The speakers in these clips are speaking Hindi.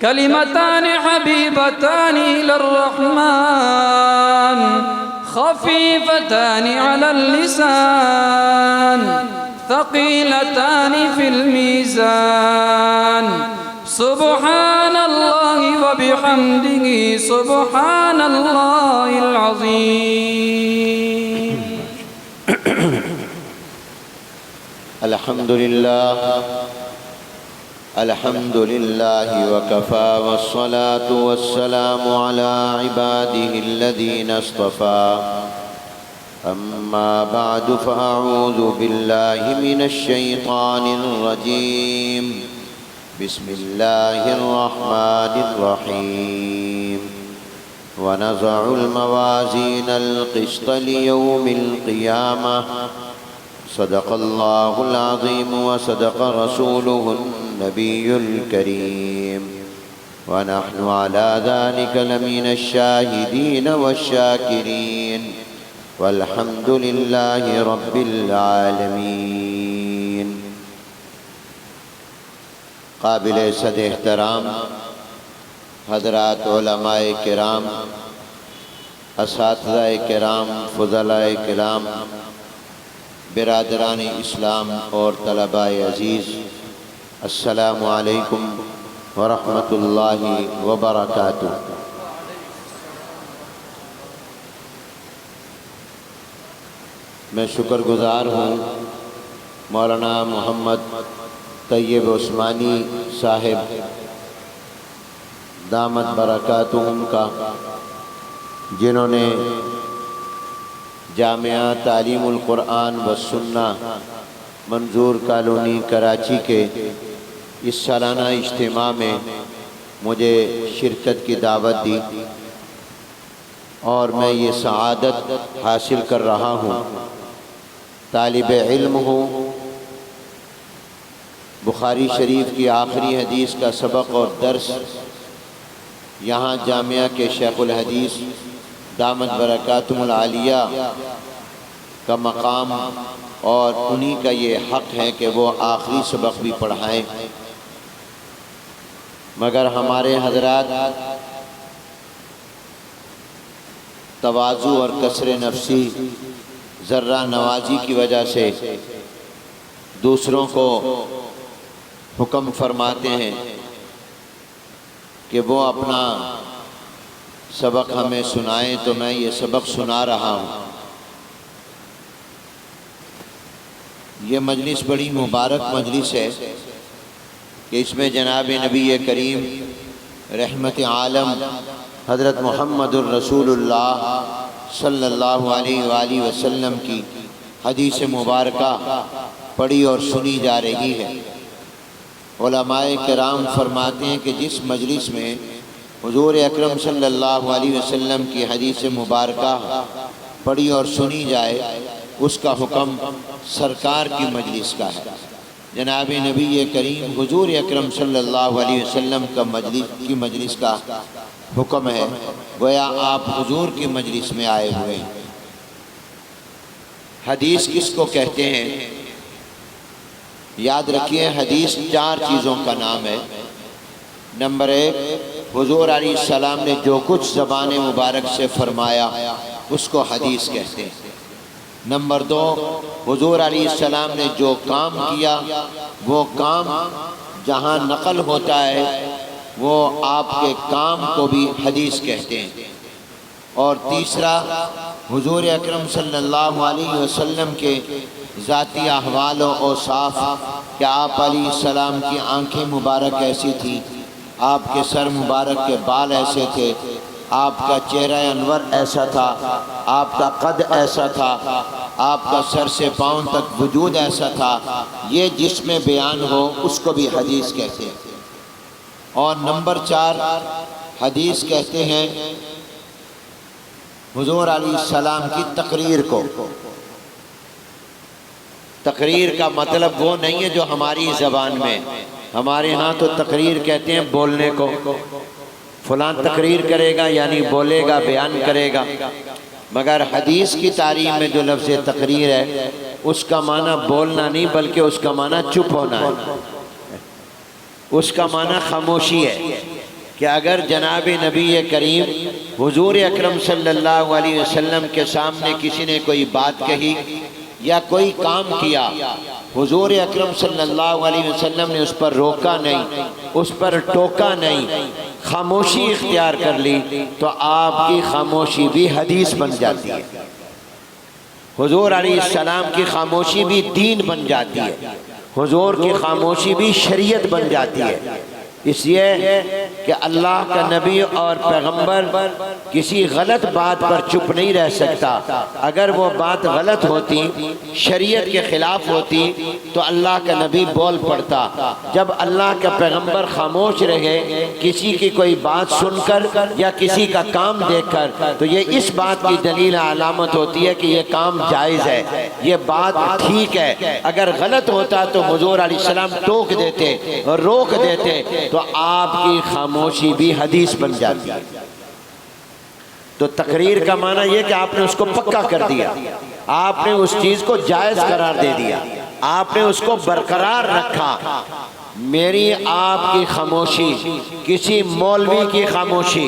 कलिमतान हबीबतान इलर्रहमान खफीफतान अलल लिसान थक़ीलतान फिल मीज़ान सुब्हानल्लाहि व बिहम्दिही सुब्हानल्लाहिल अज़ीम। अल्हम्दुलिल्लाह अल्हम्दुलिल्लाहि वकफ़ा वस्सलातु वस्सलामु अला इबादिहिल्लज़ीना इस्तफ़ा अम्मा बअदु फ़अऊज़ु बिल्लाहि मिनश्शैतानिर रजीम बिस्मिल्लाहिर रहमानिर रहीम वनज़अुल मवाज़ीनल क़िस्त लियौमिल क़ियामह सदक़ल्लाहुल अज़ीम व सदक़ रसूलुहुन नबियुल करीम व नहनु अला ज़ालिक लमिनश शाहिदीन वश्शाकिरीन वल्हम्दुलिल्लाहि रब्बिल आलमीन। काबिल सद एहतराम हज़रात उलमाए किराम, असातिज़ाए किराम, फ़ुज़लाए किराम, बिरादरान इस्लाम और तलबाए अज़ीज़, अस्सलामु अलैकुम व रहमतुल्लाहि व बरकातुहू। मैं शुक्रगुज़ार हूँ मौलाना मोहम्मद तैयब उस्मानी साहिब दामत बरकातुहुम का, जिन्होंने जामिया तालीमुल कुरान व सुन्ना मंजूर कॉलोनी कराची के इस सालाना इज्तिमा में मुझे शिरकत की दावत दी और मैं ये सआदत हासिल कर रहा हूँ। तालिब इल्म हूँ, बुखारी शरीफ की आखिरी हदीस का सबक और दर्स यहाँ जामिया के शेखुल हदीस दामत बरकातुहुल आलिया का मकाम और उन्हीं का ये हक़ है कि वो आखिरी सबक भी पढ़ाएं। मगर हमारे हज़रात तवाज़ु और कसरे नफ्सी ज़र्रा नवाजी की वजह से दूसरों को हुक्म फरमाते हैं कि वो अपना सबक हमें सुनाएं, तो मैं ये सबक सुना रहा हूँ। ये मजलिस बड़ी मुबारक मजलिस है कि इसमें जनाब नबी करीम रहमत आलम हज़रत मुहम्मदुर रसूलुल्लाह सल्लल्लाहु अलैहि वसल्लम की हदीस मुबारका पढ़ी और सुनी जा रही है। उलमाए किराम फरमाते हैं कि जिस मजलिस में हुज़ूर अकरम सल्लल्लाहु अलैहि वसल्लम की हदीस मुबारका पढ़ी और सुनी जाए, उसका हुक्म सरकार की मजलिस का है। जनाब नबी करीम हुज़ूर अकरम सल्लल्लाहु अलैहि वसल्लम का मजलिस का हुक्म है, गोया आप हुज़ूर की मजलिस में आए हुए हैं। हदीस किसको कहते हैं? याद रखिए, हदीस चार चीज़ों का नाम है। नंबर एक, हुज़ूर अलैहिस्सलाम ने जो कुछ ज़बान मुबारक से फरमाया उसको हदीस कहते हैं। नंबर दो, हुज़ूर अलैहिस्सलाम ने जो काम किया वो काम जहाँ नकल होता है वो आपके काम को भी हदीस कहते हैं। और तीसरा, हुज़ूर अकरम सल्लल्लाहु अलैहि वसल्लम के ज़ाती अहवाल और औसाफ कि आप अलैहिस्सलाम की आंखें मुबारक ऐसी थी, आपके सर मुबारक के बाल ऐसे थे, आपका चेहरा अनवर ऐसा था, आपका कद ऐसा था, आपका सर से पाँव तक वजूद ऐसा था, ये जिसमें बयान हो उसको भी हदीस कहते हैं। और नंबर चार, हदीस कहते हैं हुज़ूर अलैहिस्सलाम की तकरीर को। तकरीर का मतलब वो नहीं है जो हमारी ज़बान में, हमारे यहाँ तो तकरीर कहते हैं बोलने को, फलां तकरीर करेगा यानी बोलेगा, बयान करेगा। मगर हदीस की तारीफ में जो लफ्ज़ तकरीर है उसका माना बोलना नहीं बल्कि उसका माना चुप होना है, उसका माना खामोशी है। कि अगर जनाब नबी करीम हुजूर अकरम सल्लल्लाहु अलैहि वसल्लम के सामने किसी ने कोई बात कही या कोई काम किया, हुजूर अकरम सल्लल्लाहु अलैहि वसल्लम ने उस पर रोका नहीं, उस पर टोका नहीं, खामोशी इख्तियार कर ली, तो आपकी खामोशी भी हदीस बन जाती है। हुजूर अलैहिस्सलाम की खामोशी भी दीन बन जाती है, हुजूर की खामोशी भी शरीयत बन जाती है। इसलिए कि अल्लाह का नबी और पैगंबर किसी गलत बात पर चुप नहीं रह सकता। अगर वो बात गलत होती, शरीयत के खिलाफ होती, तो अल्लाह का नबी बोल पड़ता। जब अल्लाह का पैगंबर खामोश रहे किसी की कोई बात सुनकर या किसी का काम देखकर, तो ये इस बात की दलील अलामत होती है कि ये काम जायज़ है, ये बात ठीक है। अगर गलत होता तो हुजूर अलैहिस्सलाम टोक देते और रोक देते, तो आपकी खामोशी भी हदीस बन जाती है। तो तकरीर का माना यह कि आपने उसको पक्का कर दिया, आपने उस चीज को जायज करार दे दिया, आपने उसको बरकरार रखा। मेरी आपकी खामोशी, किसी मौलवी की खामोशी,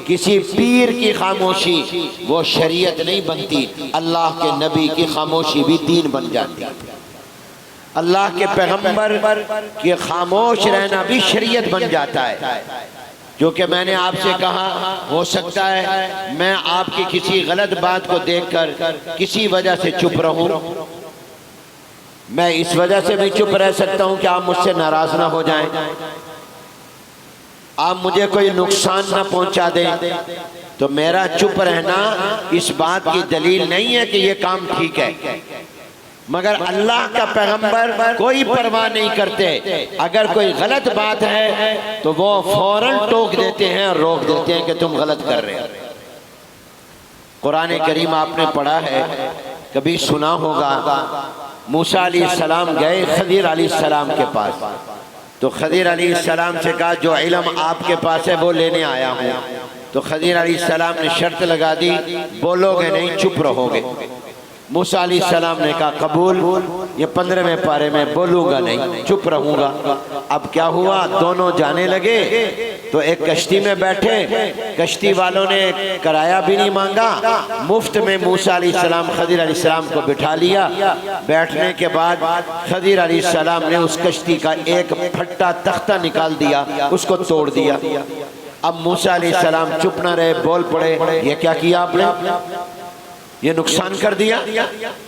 किसी पीर की खामोशी वो शरीयत नहीं बनती। अल्लाह के नबी की खामोशी भी दीन बन जाती है। अल्लाह के पैगंबर के खामोश रहना भी शरीयत बन जाता है। क्योंकि मैंने आपसे कहा, हो सकता है मैं आपकी किसी गलत बात को देखकर किसी वजह से चुप रहूं, मैं इस वजह से भी चुप रह सकता हूं कि आप मुझसे नाराज ना हो जाएं, आप मुझे कोई नुकसान ना पहुंचा दें। तो मेरा चुप रहना इस बात की दलील नहीं है कि ये काम ठीक है। मगर अल्लाह का पैगंबर कोई परवाह नहीं करते। अगर कोई गलत बात है तो वो फौरन टोक देते हैं और रोक देते हैं कि तुम गलत कर रहे हो। कुरान करीम आपने पढ़ा है, कभी सुना होगा, मूसा अलैहिस्सलाम गए खजीर अलैहिस्सलाम के पास, तो खजीर अलैहिस्सलाम से कहा जो इल्म आपके पास है वो लेने आया हूँ। तो खजीर अलैहिस्सलाम ने शर्त लगा दी, बोलोगे नहीं, चुप रहोगे। मूसा अलैहिस्सलाम ने कहा कबूल, ये 15वें पारे में बोलूंगा नहीं, चुप रहूंगा। अब क्या हुआ, दोनों जाने लगे तो एक कश्ती में बैठे, कश्ती वालों ने किराया भी नहीं मांगा, मुफ्त में मूसा अलैहिस्सलाम खजीर अलैहिस्सलाम को बिठा लिया। बैठने के बाद खजीर अलैहिस्सलाम ने उस कश्ती का एक फट्टा तख्ता निकाल दिया, उसको तोड़ दिया। अब मूसा अलैहिस्सलाम चुप न रहे, बोल पड़े, ये क्या किया आपने, ये नुकसान कर दिया।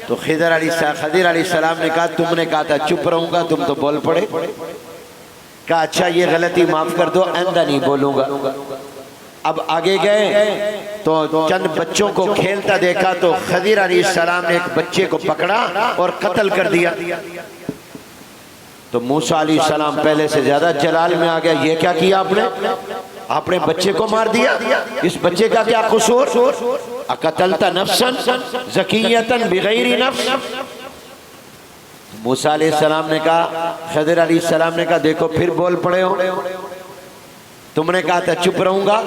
तो खजीर अलैहिस्सलाम ने कहा तुमने कहा था चुप रहूंगा, तुम तो बोल पड़े। कहा अच्छा ये गलती माफ कर दो, आइंदा नहीं बोलूंगा। अब आगे गए तो चंद बच्चों को खेलता देखा, तो खजीर अलैहिस्सलाम ने एक बच्चे को पकड़ा और कत्ल कर दिया। तो मूसा अलैहिस्सलाम पहले से ज्यादा जलाल में आ गया, ये क्या किया आपने, आपने बच्चे को मार दिया, इस बच्चे का क्या कसूर, अकतलता नफ्सन ज़कियतन बिगैरी नफ्स। मूसा अलैहिस्सलाम ने कहा, खजीर अलैहिस्सलाम ने कहा देखो फिर बोल पड़े हो, तुमने कहा था चुप रहूंगा,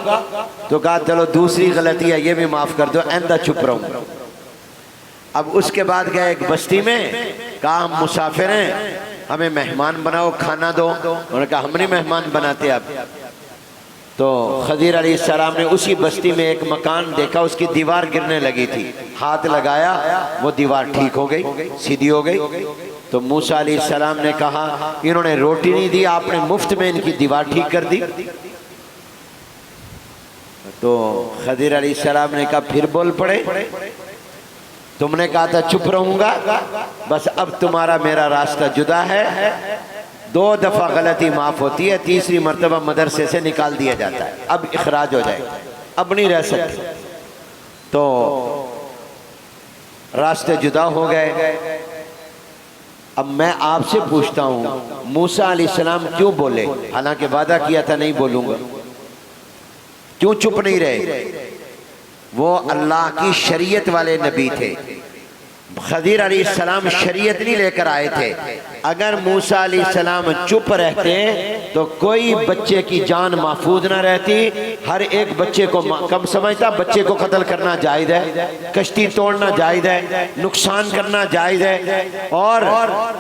तो कहा चलो दूसरी गलती है ये भी माफ कर दो, आइंदा चुप रहूंगा। अब उसके बाद गए एक बस्ती में, कहा हम मुसाफिर हैं, हमें मेहमान बनाओ, खाना दो। उन्होंने कहा हम नहीं मेहमान बनाते अब। तो खजीर अलैहिस्सलाम ने उसी बस्ती में एक मकान देखा, उसकी दीवार गिरने लगी थी, हाथ लगाया, वो दीवार ठीक हो गई, सीधी हो गई। तो मूसा अलैहिस्सलाम ने कहा इन्होंने रोटी नहीं दी, आपने मुफ्त में इनकी दीवार ठीक कर दी। तो खजीर अलैहिस्सलाम ने कहा फिर बोल पड़े, तुमने कहा था चुप रहूंगा, बस अब तुम्हारा मेरा रास्ता जुदा है। 2 दफा गलती माफ होती है, तीसरी मर्तबा मदरसे से निकाल दिया जाता है, अब इखराज हो जाएगा, अब नहीं रह सकते। तो रास्ते जुदा हो गए। अब मैं आपसे पूछता हूं मूसा अलैहिस्सलाम क्यों बोले, हालांकि वादा किया था नहीं बोलूंगा, क्यों चुप नहीं रहे? वो अल्लाह की शरीयत वाले नबी थे, खदीर अलैहिस्सलाम शरीयत नहीं लेकर आए थे। अगर मूसा अलैहिस्सलाम चुप रहते तो कोई बच्चे की जान महफूज ना रहती। हर एक बच्चे को कम समझता, बच्चे को कत्ल करना जायज़ है, कश्ती तोड़ना जायज़ है, नुकसान करना जायज़ है, और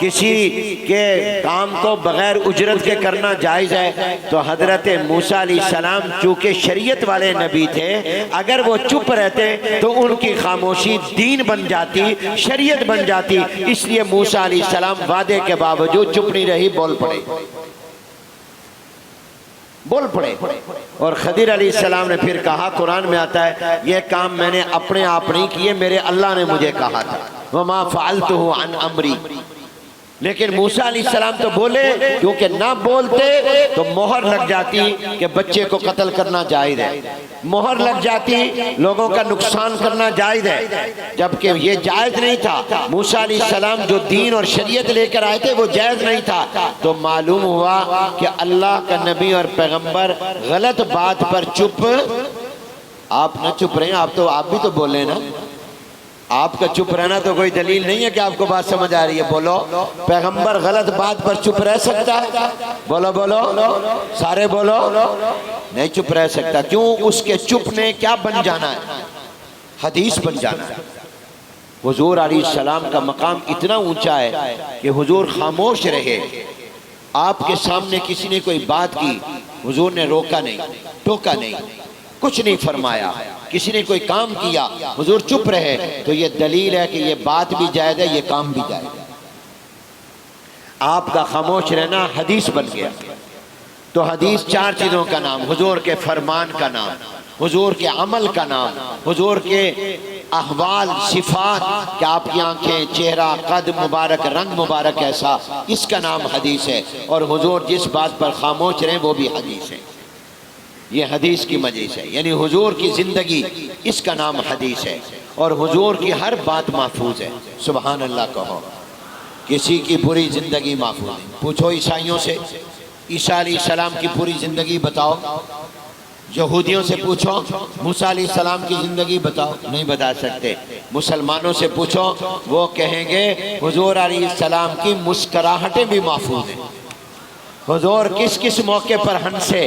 किसी के काम को बगैर उजरत के करना जायज़ है। तो हजरत मूसा अलैहिस्सलाम चूँकि शरीयत वाले नबी थे, अगर वो चुप रहते तो उनकी खामोशी दीन बन जाती, शरीयत बन जाती। इसलिए मूसा अलैहिस्सलाम वादे के बावजूद चुप नहीं रही, बोल पड़े। और खदीर अलैहिस्सलाम ने फिर कहा, कुरान में आता है, ये काम मैंने अपने आप नहीं किए, मेरे अल्लाह ने मुझे कहा था, वमा फ़अल्तुहु अन अमरी। लेकिन मूसा अलैहिस्सलाम तो बोले, क्योंकि ना बोलते तो मोहर लग जाती कि बच्चे को कत्ल करना जायज़ है, मोहर लग जाती लोगों का नुकसान करना जायज़ है, जबकि ये जायज़ नहीं था। मूसा अलैहिस्सलाम जो दीन और शरीयत लेकर आए थे वो जायज़ नहीं था। तो मालूम हुआ कि अल्लाह का नबी और पैगंबर गलत बात पर चुप, आप न चुप रहे, आप भी तो बोले ना। आपका चुप रहना तो कोई दलील नहीं है कि आपको बात समझ आ रही है। बोलो, पैगंबर गलत बात पर चुप रह सकता है? बोलो सारे बोलो, नहीं चुप रह सकता। क्यों? उसके चुप ने क्या बन जाना है? हदीस बन जाना है। हुजूर अलैहिस्सलाम का मकाम इतना ऊंचा है कि हुजूर खामोश रहे। आपके सामने किसी ने कोई बात की, हुजूर ने रोका नहीं, टोका नहीं, कुछ नहीं फरमाया। किसी ने कोई काम किया, हुजूर चुप रहे, तो ये दलील है कि ये बात भी जायज़ है, ये काम भी जायज़ है। आपका खामोश रहना हदीस बन गया। तो हदीस चार चीज़ों का नाम, हुजूर के फरमान का नाम, हुजूर के अमल का नाम, हुजूर के अहवाल सिफात, कि आपकी आंखें, चेहरा, कद मुबारक, रंग मुबारक ऐसा, इसका नाम हदीस है। और हुजूर जिस बात पर खामोश रहे वो भी हदीस है। ये हदीस की मजलिस है, यानी हुजूर की जिंदगी, इसका नाम हदीस है। और हुजूर की हर बात महफूज है। सुभान अल्लाह कहो। किसी की पूरी जिंदगी महफूज है। पूछो ईसाइयों से, ईसा अलैहिस्सलाम की पूरी जिंदगी बताओ। यहूदियों से पूछो, मूसा अलैहिस्सलाम की जिंदगी बताओ, नहीं बता सकते। मुसलमानों से पूछो, वो कहेंगे हुजूर अलैहिस्सलाम की मुस्कुराहटें भी महफूज हैं। हुजूर किस किस मौके पर हंसे,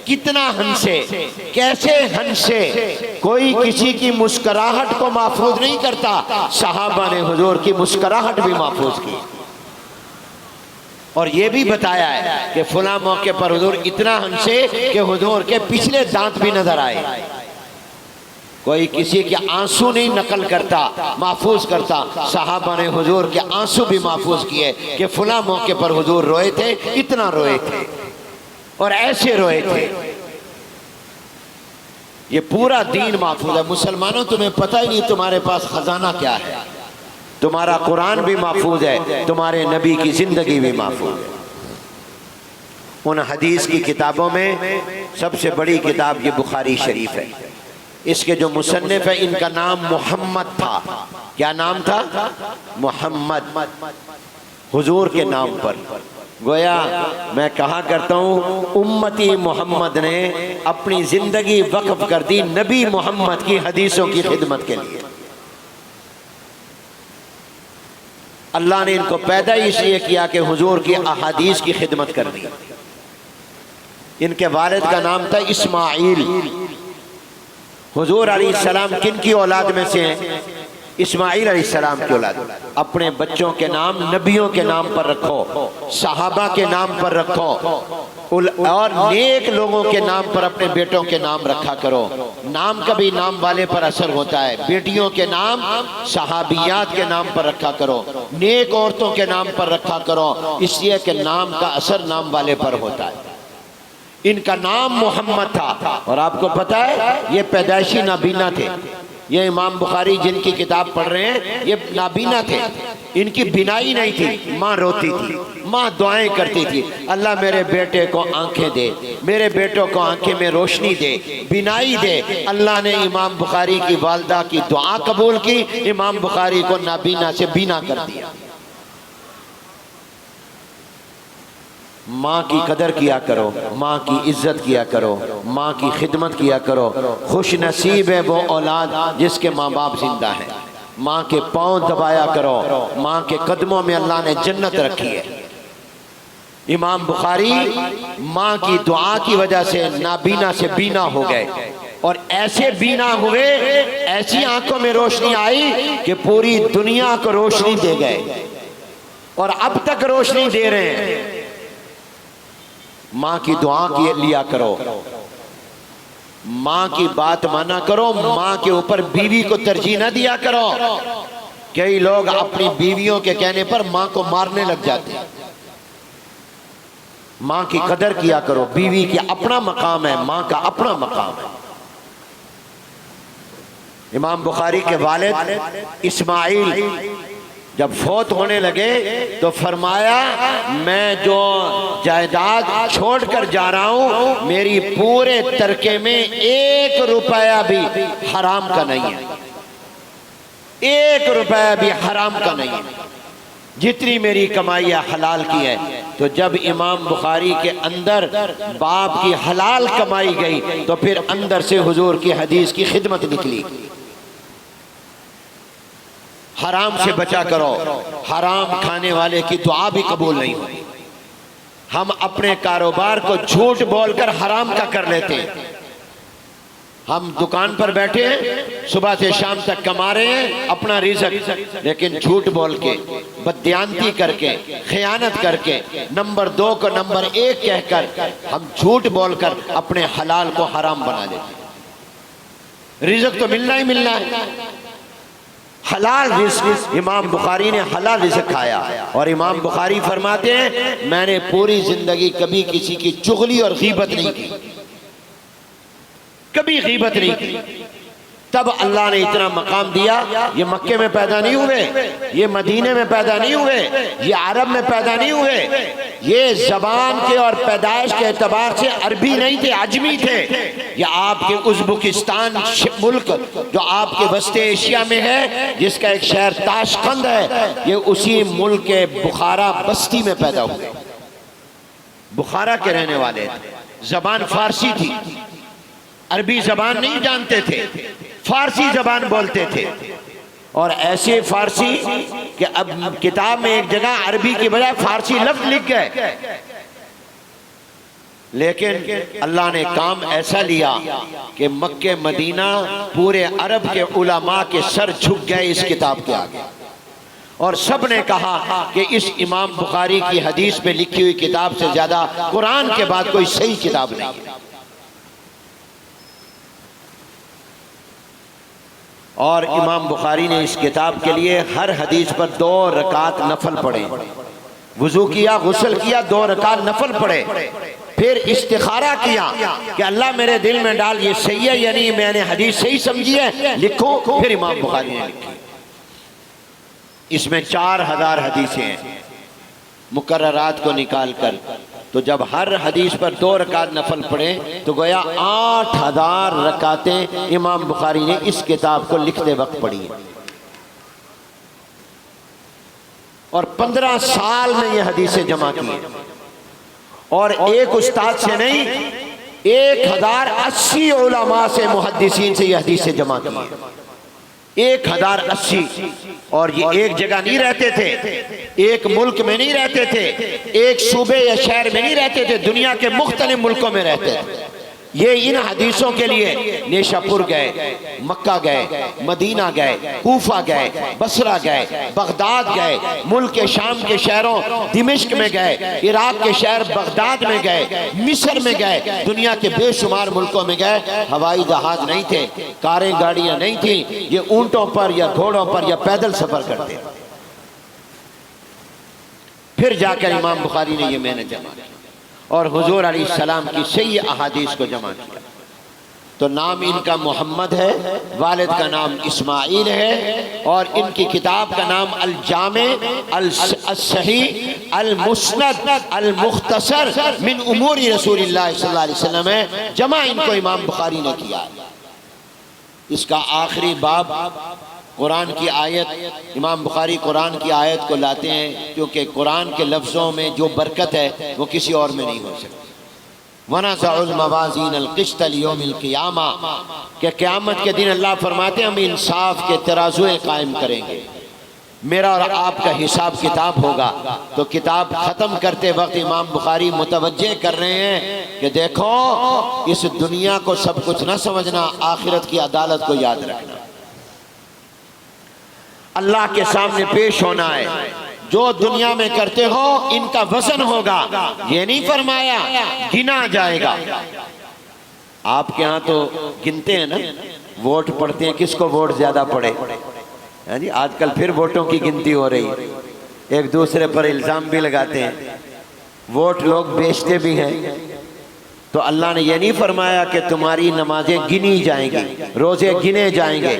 कितना हंसे, कैसे हंसे, कोई किसी की मुस्कुराहट को महफूज नहीं करता। सहाबा ने हुजूर की मुस्कुराहट भी महफूज की, और ये भी बताया है कि फला मौके पर हुजूर इतना हंसे कि हुजूर के पिछले दांत भी नजर आए। कोई किसी के आंसू नहीं नकल करता, महफूज करता। सहाबा ने हुजूर के आंसू भी महफूज किए कि फला मौके पर हुजूर रोए थे, इतना रोए थे और ऐसे रोए थे। ये पूरा दीन महफूज है। मुसलमानों, तुम्हें पता ही नहीं तुम्हारे पास खजाना क्या है। तुम्हारा कुरान भी महफूज है, तुम्हारे नबी की जिंदगी भी महफूज है। उन हदीस की किताबों में सबसे बड़ी किताब ये बुखारी शरीफ है। इसके जो मुसन्निफ है, इनका नाम मोहम्मद था। क्या नाम था? मोहम्मद, हुजूर के नाम पर। गोया मैं कहा करता हूँ, उम्मती मोहम्मद ने अपनी जिंदगी वक्फ कर दी नबी मोहम्मद की हदीसों की खिदमत के लिए। अल्लाह ने इनको पैदा इसलिए किया कि हुजूर की अहादीस की खिदमत कर दी। इनके वालिद का नाम था इस्माइल। हुजूर अलैहिस्सलाम किन की औलाद में से हैं? इस्माइल अलैहिस्सलाम की औलाद। अपने बच्चों के नाम नबियों के नाम पर रखो, सहाबा के नाम पर रखो, और नेक लोगों के नाम पर अपने बेटों के नाम रखा करो। नाम का भी नाम वाले पर असर होता है। बेटियों के नाम सहाबियात के नाम पर रखा करो, नेक औरतों के नाम पर रखा करो, इसलिए कि नाम का असर नाम वाले पर होता है। इनका नाम मोहम्मद था। और आपको पता है ये पैदाइशी नाबीना थे। ये इमाम बुखारी जिनकी किताब पढ़ रहे हैं, ये नाबीना थे। इनकी बिनाई नहीं थी। माँ रोती थी, माँ दुआएं करती थी, अल्लाह मेरे बेटे को आंखें दे, मेरे बेटों को आंखें में रोशनी दे, बिनाई दे। अल्लाह ने इमाम बुखारी की वालदा की दुआ कबूल की, इमाम बुखारी को नाबीना से बीना कर दिया। माँ की कदर किया करो, माँ की इज्जत किया करो, माँ की खिदमत किया करो। खुश नसीब है वो औलाद जिसके माँ बाप जिंदा हैं। माँ के पांव दबाया करो। माँ के कदमों में अल्लाह ने जन्नत रखी है। इमाम बुखारी माँ की दुआ की वजह से नाबीना से बीना हो गए और ऐसे बीना हुए, ऐसी आंखों में रोशनी आई कि पूरी दुनिया को रोशनी दे गए और अब तक रोशनी दे रहे हैं। माँ की दुआ की लिया करो, माँ की बात माना करो, माँ के ऊपर बीवी को तरजीह न दिया करो। कई लोग अपनी बीवियों के कहने पर माँ को मारने लग जाते हैं। माँ की कदर किया करो। बीवी की अपना मकाम है, माँ का अपना मकाम है। इमाम बुखारी के वालिद इस्माइल जब फौत होने लगे तो फरमाया, मैं जो जायदाद छोड़कर जा रहा हूं, मेरी पूरे तरके में 1 रुपया भी हराम का नहीं है। 1 रुपया भी हराम का नहीं है। जितनी मेरी कमाई हलाल की है। तो जब इमाम बुखारी के अंदर बाप की हलाल कमाई गई तो फिर अंदर से हुजूर की हदीस की खिदमत निकली। हराम से बचा करो। हराम खाने वाले की दुआ भी कबूल नहीं होती। हम अपने कारोबार को झूठ बोलकर हराम का कर लेते हैं। हम दुकान पर बैठे हैं, सुबह से शाम तक कमा रहे हैं अपना रिज़्क, लेकिन झूठ बोल के, बदयांती करके, खयानत करके, नंबर 2 को नंबर 1 कहकर हम झूठ बोलकर अपने हलाल को हराम बना लेते हैं। रिज़्क तो मिलना ही मिलना है। हलाल रिज़्क, इमाम बुखारी ने हलाल रिज़्क खाया और इमाम बुखारी फरमाते हैं, मैंने पूरी जिंदगी कभी किसी की चुगली और गीबत नहीं की, कभी गीबत नहीं की। तब अल्लाह ने इतना मकाम दिया। ये मक्के में पैदा नहीं हुए, ये मदीने में पैदा नहीं हुए, ये अरब में पैदा नहीं हुए, ये जबान के और पैदाइश के एतबार से अरबी नहीं थे, अजमी थे। ये आपके उज़्बेकिस्तान मुल्क जो आपके वस्ते एशिया में है, जिसका एक शहर ताशकंद है, ये उसी मुल्क के बुखारा बस्ती में पैदा हुए। बुखारा के रहने वाले थे। जबान फारसी थी, अरबी जबान नहीं जानते थे, फारसी जबान बोलते थे। और ऐसे फारसी कि अब किताब में एक जगह अरबी की बजाय फारसी लफ्ज लिख गए। लेकिन अल्लाह ने काम ऐसा लिया कि मक्के मदीना पूरे अरब के उलमा के सर झुक गए इस किताब के आगे। और सब ने कहा कि इस इमाम बुखारी की हदीस में लिखी हुई किताब से ज्यादा कुरान के बाद कोई सही किताब नहीं है। और इमाम बुखारी ने इस किताब के लिए हर हदीस पर 2 रकात नफल पढ़े। वुजू किया, गुस्ल किया, 2 रकात नफल पढ़े, फिर इस्तिखारा किया कि अल्लाह मेरे दिल में डाल, ये सही है यानी मैंने हदीस सही समझी है, लिखो। फिर इमाम बुखारी ने लिखी। इसमें 4000 हदीसें हैं मुकर्ररात को निकाल कर। तो जब हर हदीस पर 2 रकात नफल पढ़े तो गोया 8000 रकातें इमाम बुखारी ने इस किताब को लिखते वक्त पढ़ी है। और 15 साल में ये हदीसें जमा की। और एक उस्ताद से नहीं, 1080 उलमा से, मुहद्दिसीन से ये हदीसें जमा की है। 1080। और ये एक जगह नहीं रहते थे, एक मुल्क में नहीं रहते थे, एक सूबे या शहर में नहीं रहते थे, दुनिया के मुख्तलिफ मुल्कों में रहते थे। ये इन हदीसों के लिए नेशापुर गए, मक्का गए, मदीना गए, कूफा गए, बसरा गए, बगदाद गए, मुल्क के शाम के शहरों दिमिश्क में गए, इराक के शहर बगदाद में गए, मिस्र में गए, दुनिया के बेशुमार मुल्कों में गए। हवाई जहाज नहीं थे, कारें गाड़ियां नहीं थी, ये ऊंटों पर या घोड़ों पर या पैदल सफर करते। फिर जाकर इमाम बुखारी ने ये मेहनत जमा की और हुजूर अलैहिस्सलाम की सही अहादीस को जमा किया। तो नाम इनका मोहम्मद है, वालिद का नाम इस्माइल है, और इनकी किताब का नाम अल जामे अल सही अल मुस्नद अल मुख्तसर मिन उमूरी रसूलिल्लाह सल्लल्लाहु अलैहि वसल्लम है। जमा इनको इमाम बुखारी ने किया। इसका आखिरी बाब कुरान की आयत, इमाम बुखारी कुरान की आयत को लाते हैं क्योंकि कुरान के लफ्ज़ों में जो बरकत है वो किसी और में नहीं हो सकती। वनज़उल मवाज़ीन अल-क़िस्त लियौमिल क़ियामा, कि क़यामत के दिन अल्लाह फरमाते हैं हम इंसाफ के तराज़ुए कायम करेंगे, मेरा और आपका हिसाब किताब होगा। तो किताब ख़त्म करते वक्त इमाम बुखारी मुतवज्जे कर रहे हैं कि देखो इस दुनिया को सब कुछ न समझना, आखिरत की अदालत को याद रखना। अल्लाह के सामने पेश होना है, जो दुनिया में करते हो इनका वजन होगा। ये नहीं फरमाया गिना जाएगा। आपके यहाँ तो गिनते हैं ना, वोट पड़ते हैं, किसको वोट ज्यादा पड़े है जी। आजकल फिर वोटों की गिनती हो रही, एक दूसरे पर इल्जाम भी लगाते हैं, वोट लोग बेचते भी हैं। तो अल्लाह ने यह नहीं फरमाया कि तुम्हारी नमाजें गिनी जाएंगी, रोजे गिने जाएंगे,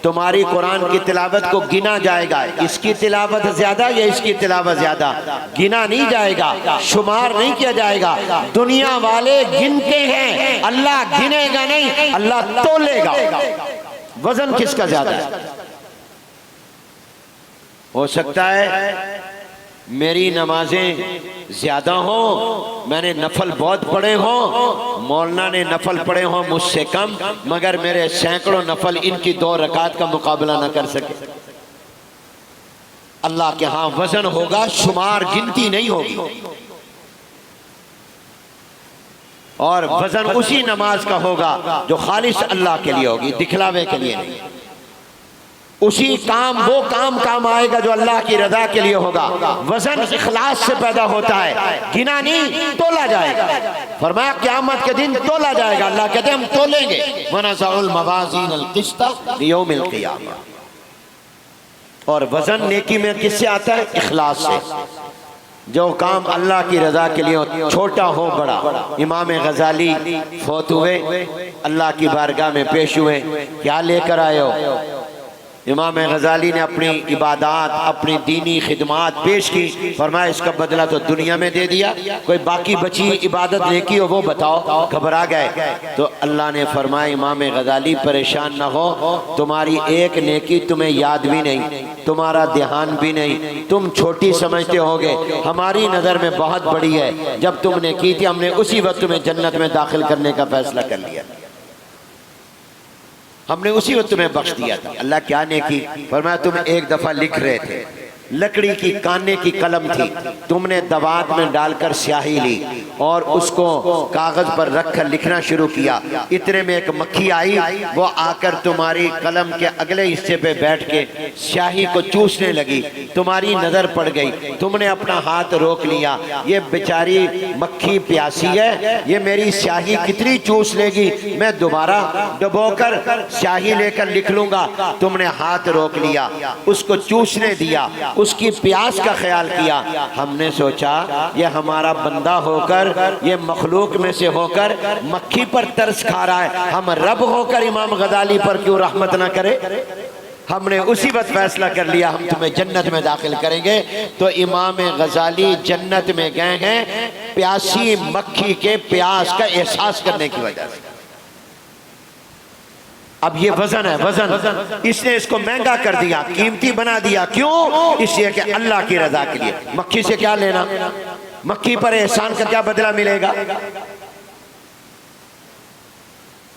तुम्हारी कुरान की तिलावत को गिना जाएगा, इसकी तिलावत ज्यादा या इसकी तिलावत ज्यादा, गिना नहीं जाएगा, शुमार नहीं किया जाएगा। दुनिया वाले गिनते हैं, अल्लाह गिनेगा नहीं, अल्लाह तोलेगा। वजन किसका ज्यादा है? हो सकता है मेरी नमाजें ज्यादा हो, मैंने नफल बहुत पढ़े हो, मौलाना ने नफल पढ़े हो मुझसे कम, मगर मेरे सैकड़ों नफल इनकी 2 रकात का मुकाबला न कर सके। अल्लाह के यहां वजन होगा, शुमार गिनती नहीं होगी। और वजन उसी नमाज का होगा जो खालिस अल्लाह के लिए होगी, दिखलावे के लिए नहीं। उसी काम वो काम आएगा जो अल्लाह की रजा के लिए होगा। वजन इखलास से पैदा होता है, गिना नहीं, तोला जाएगा। फरमाया क़यामत के दिन तोला जाएगा। अल्लाह कहते हैं हम तोलेंगे। वनज़उल मवाज़ीन अल-क़िस्त लियौमिल क़ियामा। और वजन नेकी में किससे आता है? इखलास से। जो काम अल्लाह की रजा के लिए हो, छोटा हो बड़ा। इमाम गजाली फौत हुए, अल्लाह की बारगाह में पेश हुए, क्या लेकर आए हो? इमाम गजाली ने अपनी इबादत, अपनी दीनी खिदमात पेश की। फरमाया इसका बदला तो दुनिया में दे दिया, कोई बाकी बची इबादत नेकी हो वो बताओ। घबरा गए तो अल्लाह ने फरमाया इमाम गजाली परेशान ना हो, तुम्हारी एक नेकी तुम्हें याद भी नहीं, तुम्हारा ध्यान भी नहीं, तुम छोटी समझते होगे, हमारी नज़र में बहुत बड़ी है। जब तुमने की थी हमने उसी वक्त तुम्हें जन्नत में दाखिल करने का फैसला कर लिया, हमने उसी वक्त तुम्हें बख्श दिया था। अल्लाह क्या नेकी? फरमाया तुम एक दफा लिख रहे थे, लकड़ी की काने की कलम थी, तुमने दवात में डालकर स्याही ली और उसको कागज पर रखकर लिखना शुरू किया। इतने में एक मक्खी आई, वो आकर तुम्हारी कलम के अगले हिस्से पे बैठ के स्याही को चूसने लगी, तुम्हारी नजर पड़ गई, तुमने अपना हाथ रोक लिया, ये बेचारी मक्खी प्यासी है, ये मेरी स्याही कितनी चूस लेगी, मैं दोबारा डुबोकर स्याही लेकर लिख लूंगा। तुमने हाथ रोक लिया, उसको चूसने दिया, उसकी प्यास का ख्याल किया। हमने सोचा ये हमारा बंदा होकर, ये मखलूक में से होकर मक्खी पर तरस खा रहा है, हम रब होकर इमाम गजाली पर क्यों रहमत ना करे। हमने उसी वक्त फैसला कर लिया हम तुम्हें जन्नत में दाखिल करेंगे। तो इमाम गजाली जन्नत में गए हैं प्यासी मक्खी के प्यास का एहसास करने की वजह से। अब ये वजन है, वजन इसने इसको महंगा कर दिया, कीमती बना दिया। क्यों? इसलिए कि अल्लाह की रजा के लिए। मक्खी से क्या लेना, मक्खी पर एहसान का क्या बदला मिलेगा?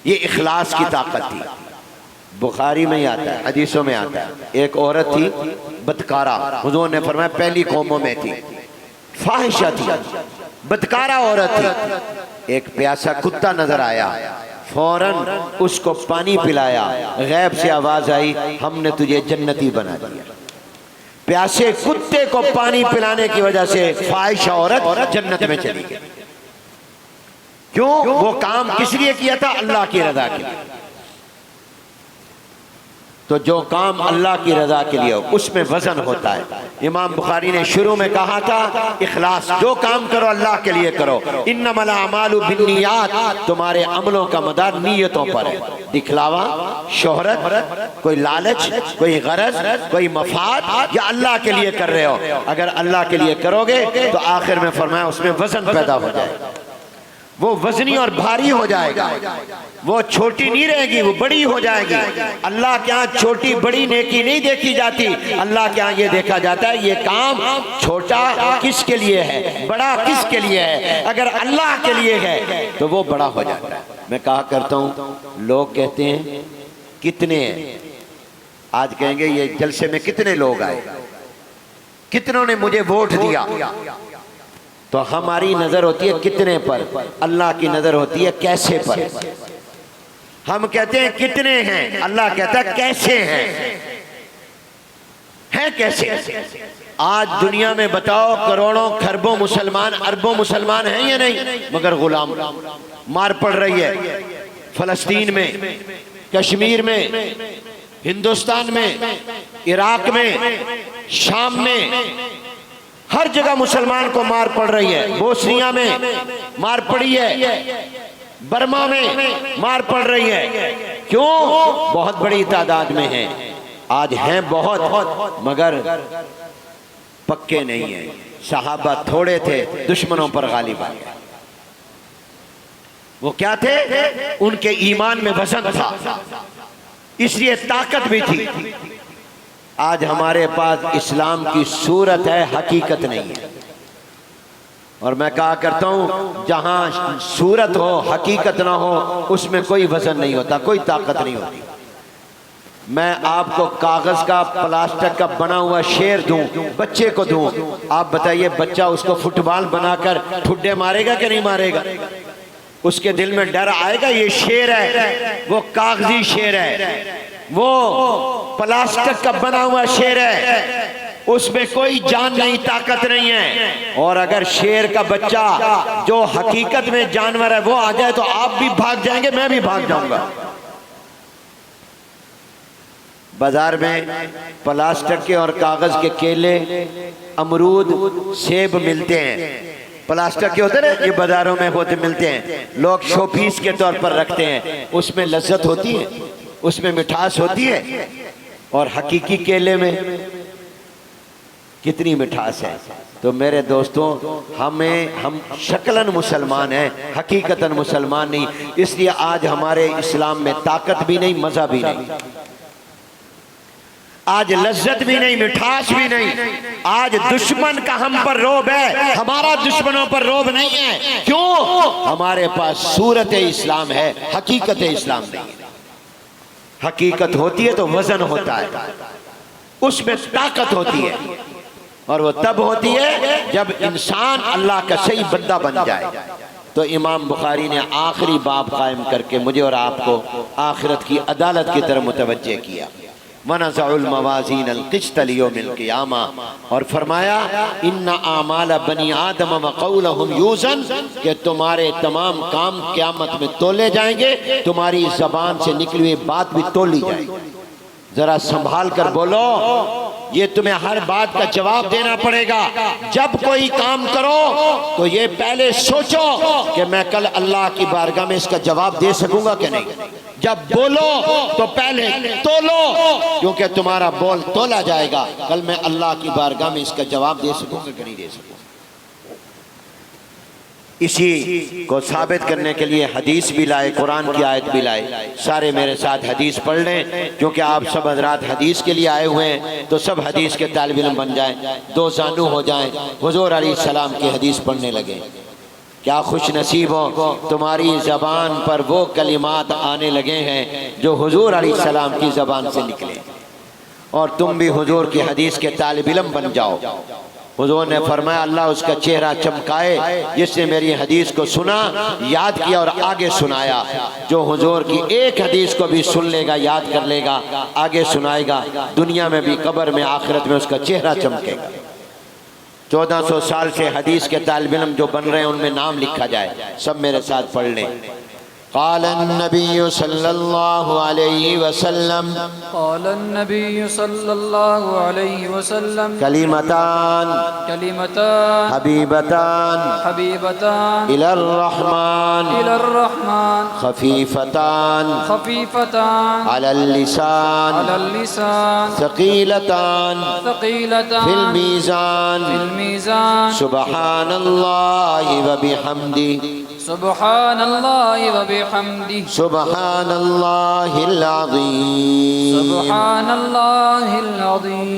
ये इखलास की ताकत थी। बुखारी में ही आता है, हदीसों में आता है, एक औरत थी बदकारा, हुजूर ने फरमाया पहली कौमों में थी, फाहिशा थी, बदकारा औरत थी। एक प्यासा कुत्ता नजर आया, फौरन उसको पानी पिलाया, गैब से आवाज आई हमने तुझे जन्नती बना दिया। प्यासे कुत्ते को पानी पिलाने की वजह से फाहिशा औरत जन्नत में चली गई। क्यों? वो काम किस लिए किया था? अल्लाह की रजा के लिए। तो जो काम अल्लाह की रजा के लिए हो उसमें वजन होता है। इमाम बुखारी ने शुरू में कहा था इखलास, जो काम करो अल्लाह के लिए करो। इन्नमल अमालु बिन्नियात, तुम्हारे अमलों का मदार नीयतों पर है। दिखलावा, शोहरत, कोई लालच, कोई गरज, कोई मफाद, या अल्लाह के लिए कर रहे हो। अगर अल्लाह के लिए करोगे तो आखिर में फरमाया उसमें वजन पैदा हो जाएगा। वो वजनी और भारी हो जाएगा, वो छोटी नहीं रहेगी, वो बड़ी हो जाएगी। अल्लाह के यहाँ छोटी बड़ी नेकी नहीं देखी जाती, अल्लाह के यहाँ ये देखा जाता है ये काम छोटा किसके लिए है, बड़ा किसके लिए है। अगर अल्लाह के लिए है तो वो बड़ा हो जाता है। मैं कहा करता हूँ, लोग कहते हैं कितने हैं, आज कहेंगे ये जलसे में कितने लोग आए, कितनों ने मुझे वोट दिया, तो हमारी नजर होती है कितने पर, अल्लाह की नजर होती है कैसे पर। हम कहते हैं कितने हैं, अल्लाह कहता है कैसे हैं कैसे। आज दुनिया में बताओ करोड़ों खरबों मुसलमान, अरबों मुसलमान हैं या नहीं, मगर गुलाम मार पड़ रही है फलस्तीन में, कश्मीर में, हिंदुस्तान में, इराक में, शाम में, हर जगह मुसलमान को मार पड़ रही है। बोस्निया में मार पड़ी है, बर्मा में मार पड़ रही है। क्यों? बहुत बड़ी तादाद में है, आज हैं बहुत मगर पक्के नहीं है। सहाबा थोड़े थे, दुश्मनों पर गालिब आ गए। वो क्या थे? उनके ईमान में वजन था, इसलिए ताकत भी थी। आज हमारे पास इस्लाम की सूरत है, हकीकत नहीं है। और मैं कहा करता हूं, जहां सूरत हो हकीकत ना हो उसमें कोई वजन नहीं होता, कोई ताकत नहीं होती। मैं आपको कागज का, प्लास्टिक का बना हुआ शेर दूं, बच्चे को दूं, आप बताइए बच्चा उसको फुटबॉल बनाकर ठुड्डे मारेगा कि नहीं मारेगा? उसके दिल में डर आएगा ये शेर है, वो कागजी शेर है, वो प्लास्टिक का बना हुआ शेर है, उसमें कोई जान नहीं, ताकत नहीं है। और अगर शेर का बच्चा जो हकीकत में जानवर है वो आ जाए तो आप भी भाग जाएंगे, मैं भी भाग जाऊंगा। बाजार में प्लास्टिक के और कागज के केले, अमरूद, सेब मिलते हैं, प्लास्टिक के होते हैं, ये बाजारों में होते मिलते हैं, लोग शोपीस के तौर पर रखते हैं। उसमें लज्जत होती है, उसमें मिठास होती है, और हकीकी केले में कितनी मिठास है। तो मेरे दोस्तों, हम शक्लन मुसलमान हैं, हकीकतन मुसलमान नहीं। इसलिए आज हमारे इस्लाम में ताकत भी नहीं, मजा भी नहीं, आज लज्जत भी नहीं, मिठास भी नहीं। आज दुश्मन का हम पर रोब है, हमारा दुश्मनों पर रोब नहीं है। क्यों? हमारे पास सूरत इस्लाम है, हकीकत इस्लाम नहीं है। हकीकत होती है तो वजन होता है, उसमें ताकत होती है, और वो तब होती है जब इंसान अल्लाह का सही बंदा बन जाए। तो इमाम बुखारी ने आखिरी बाब कायम करके मुझे और आपको आखिरत की अदालत की तरफ मुतवज्जे किया। वनज़उल मवाज़ीन अल-क़िस्त लियौमिल क़ियामा, और फरमाया इन्ना आमाल बनी आदम व क़ौलहुम यूज़न, कि तुम्हारे तमाम काम क़यामत में तोले जाएंगे, तुम्हारी ज़बान से निकली हुई बात भी तोली जाएगी। जरा संभाल कर बोलो, ये तुम्हें हर बात का जवाब देना पड़ेगा। जब कोई काम करो तो ये पहले सोचो कि मैं कल अल्लाह की बारगाह में इसका जवाब दे सकूंगा कि नहीं। जब बोलो तो पहले तोलो, क्योंकि तुम्हारा बोल तोला जाएगा, कल मैं अल्लाह की बारगाह में इसका जवाब दे सकूंगा कि नहीं दे सकूंगा। इसी को साबित करने के लिए हदीस भी लाए, कुरान की आयत भी लाए। सारे मेरे साथ हदीस पढ़ लें, क्योंकि आप सब हजरात हदीस के लिए आए हुए हैं, तो सब हदीस के तालिब इल्म बन जाएं, दो जानू हो जाएं, हुजूर अलैहिस्सलाम की हदीस पढ़ने लगे। क्या खुश नसीब हो, तुम्हारी ज़बान पर वो कलिमात आने लगे हैं जो हुजूर अलैहिस्सलाम की ज़बान से निकले, और तुम भी हुजूर की हदीस के तालिब इल्म बन जाओ। हुजूर ने फरमाया अल्लाह उसका चेहरा चमकाए जिसने मेरी हदीस को सुना, याद किया और आगे सुनाया। जो हुजूर की एक हदीस को भी सुन लेगा, याद कर लेगा, आगे सुनाएगा, दुनिया में भी, कब्र में, आखिरत में उसका चेहरा चमकेगा। 1400 साल से हदीस के तालिब इल्म जो बन रहे हैं उनमें नाम लिखा जाए। सब मेरे साथ पढ़ लें। क़ाल अन्नबी सल्लल्लाहु अलैहि वसल्लम, क़ाल अन्नबी सल्लल्लाहु अलैहि वसल्लम, कलिमतान हबीबतान इलर रहमान खफीफतान अलल लिसान सकीलतान फिल मीज़ान सुबहानल्लाहि व बिहम्दी सुब्हानल्लाहि व बिहम्दिही सुब्हानल्लाहिल अज़ीम सुब्हानल्लाहिल अज़ीम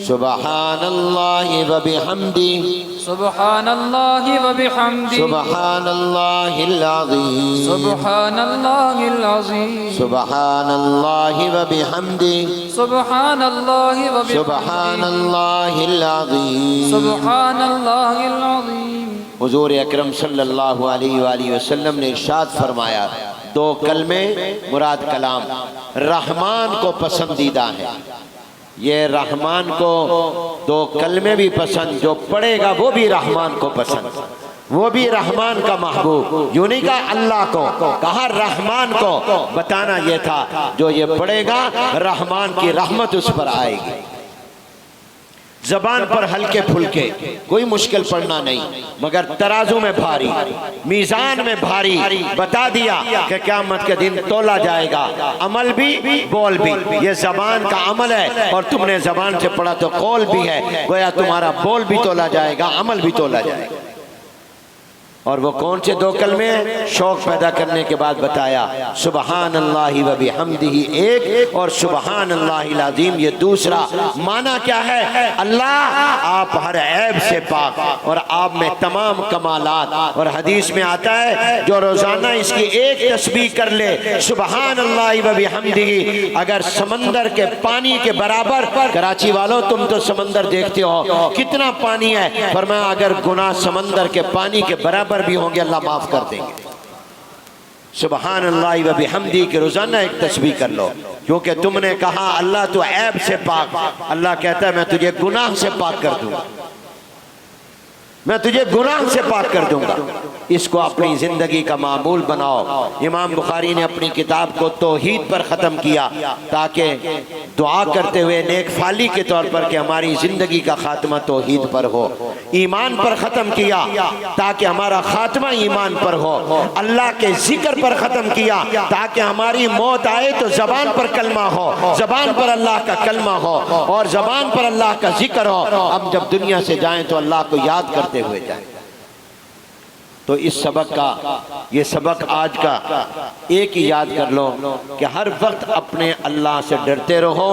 सुब्हानल्लाहि व बिहम्दिही सुब्हानल्लाहि व बिहम्दिही सुब्हानल्लाहिल अज़ीम सुब्हानल्लाहिल अज़ीम सुब्हानल्लाहि व बिहम्दिही सुब्हानल्लाहि व बिहम्दिही सुब्हानल्लाहिल अज़ीम सुब्हानल्लाहिल अज़ीम। हुज़ूर अकरम सल्लल्लाहु अलैहि वसल्लम ने इरशाद फरमाया, दो कलमे मुराद कलाम रहमान को पसंदीदा है। ये रहमान को दो कलमे भी पसंद, जो पढ़ेगा वो भी रहमान को पसंद, वो भी रहमान का महबूब। यूं नहीं कहा अल्लाह को, कहा रहमान को। बताना ये था जो ये पढ़ेगा रहमान की रहमत उस पर आएगी। जबान पर हल्के फुल्के, कोई मुश्किल पढ़ना नहीं, मगर तराजू में भारी, मीजान में भारी। बता दिया कि क़यामत के दिन तोला जाएगा, अमल भी बोल भी। ये जबान का अमल है और तुमने जबान से पढ़ा तो कौल भी है, गोया तुम्हारा बोल भी तोला जाएगा, अमल भी तोला जाएगा। और वो कौन से दो कलमे? शौक पैदा करने के बाद बताया सुब्हानल्लाहि व बिहम्दिही एक और सुब्हानल्लाहिल अज़ीम ये दूसरा। माना क्या है? अल्लाह आप हर ऐब से पाक और आप में तमाम कमालात। और हदीस में आता है जो रोजाना इसकी एक तस्बीह कर ले सुब्हानल्लाहि व बिहम्दिही, अगर समंदर के पानी के बराबर। कराची वालों तुम तो समंदर देखते हो, कितना पानी है। फरमाया अगर गुनाह समंदर के पानी के बराबर भी होंगे अल्लाह माफ कर देंगे। सुब्हानल्लाहि व बिहम्दिही के रोजाना एक तस्बीह कर लो, क्योंकि तुमने कहा अल्लाह तो ऐब से पाक। अल्लाह कहता है मैं तुझे गुनाह से पाक कर दूंगा, मैं तुझे गुनाह से पाक कर दूंगा। इसको अपनी जिंदगी का मामूल बनाओ। इमाम बुखारी ने अपनी किताब को तौहीद पर ख़त्म किया ताकि दुआ करते हुए नेक फाली के तौर पर कि हमारी जिंदगी का खात्मा तौहीद पर हो। ईमान पर ख़त्म किया ताकि हमारा खात्मा ईमान पर हो। अल्लाह के जिक्र पर ख़त्म किया ताकि हमारी मौत आए तो ज़बान पर कलमा हो, ज़बान पर अल्लाह का कलमा हो और ज़बान पर अल्लाह का जिक्र हो। अब जब दुनिया से जाएं तो अल्लाह को याद करते हुए जाए। तो इस सबक का, ये सबक आज का एक ही याद कर लो कि हर वक्त अपने अल्लाह से डरते रहो,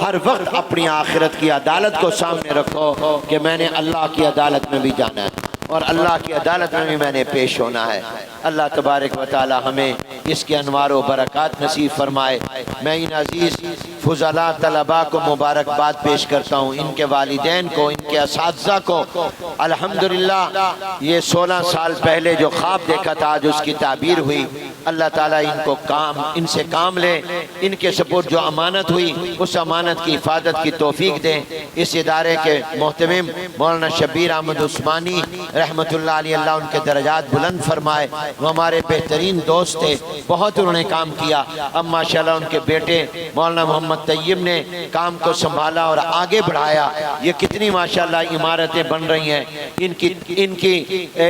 हर वक्त अपनी आखिरत की अदालत को सामने रखो कि मैंने अल्लाह की अदालत में भी जाना है और अल्लाह की अदालत में भी मैंने पेश होना है। अल्लाह तबारक व तआला हमें इसके अनवार व बरक़ात नसीब फरमाए। मैं इन अजीज़ फुज़ला तलबा को मुबारकबाद पेश करता हूँ, इनके वालिदैन को, इनके असातिज़ा को। अल्हम्दुलिल्लाह ये 16 साल पहले जो ख्वाब देखा था आज उसकी ताबीर हुई। अल्लाह ताला इनको इनसे काम ले, इनके सपुर्द जो अमानत हुई उस अमानत की हिफाजत की तौफीक दें। इस इदारे के मोहतमिम मौलाना शब्बीर अहमद उस्मानी रहमतुल्लाह अलैह, अल्लाह उनके दर्जात बुलंद फरमाए। वो हमारे बेहतरीन दोस्त थे, बहुत उन्होंने काम किया। अब माशाल्लाह उनके बेटे मौलाना मोहम्मद तैयब ने काम को संभाला और आगे बढ़ाया। ये कितनी माशाल्लाह इमारतें बन रही हैं।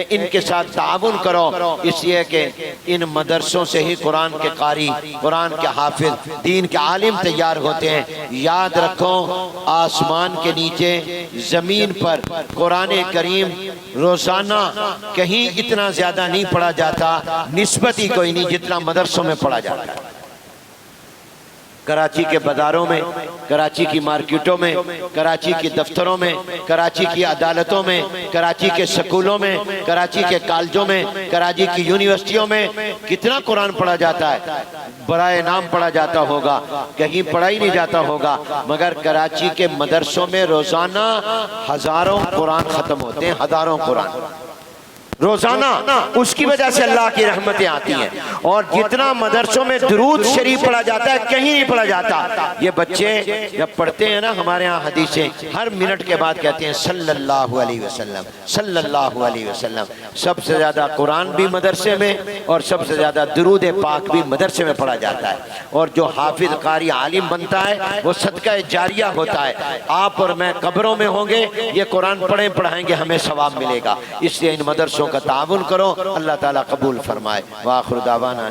इनके साथ ताउन करो, इसलिए कि इन मदरसों से ही कुरान के कारी, कुरान के हाफिज, दीन के आलिम तैयार होते हैं। याद रखो आसमान के नीचे ज़मीन पर कुरान करीम रोजाना कहीं इतना ज्यादा नहीं पढ़ा जाता, निस्बत ही कोई नहीं जितना मदरसों में पढ़ा जाता है। कराची के बाजारों में, कराची की मार्केटों में, कराची के दफ्तरों में, कराची की अदालतों में, कराची के स्कूलों में, कराची के कॉलेजों में, कराची की यूनिवर्सिटियों में कितना कुरान पढ़ा जाता है। बराए नाम पढ़ा जाता होगा, कहीं पढ़ा ही नहीं जाता होगा, मगर कराची के मदरसों में रोजाना हजारों कुरान खत्म होते हैं, हजारों कुरान रोजाना। उसकी वजह से अल्लाह की रहमतें आती हैं। और जितना मदरसों में दुरूद शरीफ पढ़ा जाता है कहीं नहीं पढ़ा जाता। ये बच्चे जब पढ़ते हैं ना, हमारे यहाँ हदीसें हर मिनट के बाद कहते हैं सल्लल्लाहु अलैहि वसल्लम, सल्लल्लाहु अलैहि वसल्लम। सबसे ज़्यादा कुरान भी मदरसे में और सबसे ज़्यादा दुरूद पाक भी मदरसे में पढ़ा जाता है। और जो हाफिज कारी आलिम बनता है वो सदका जारिया होता है। आप और मैं कब्रों में होंगे, ये कुरान पढ़ाएंगे, हमें सवाब मिलेगा। इसलिए इन मदरसों का ताउन करो, अल्लाह ताला कबूल फरमाए। व आखिर दावाना।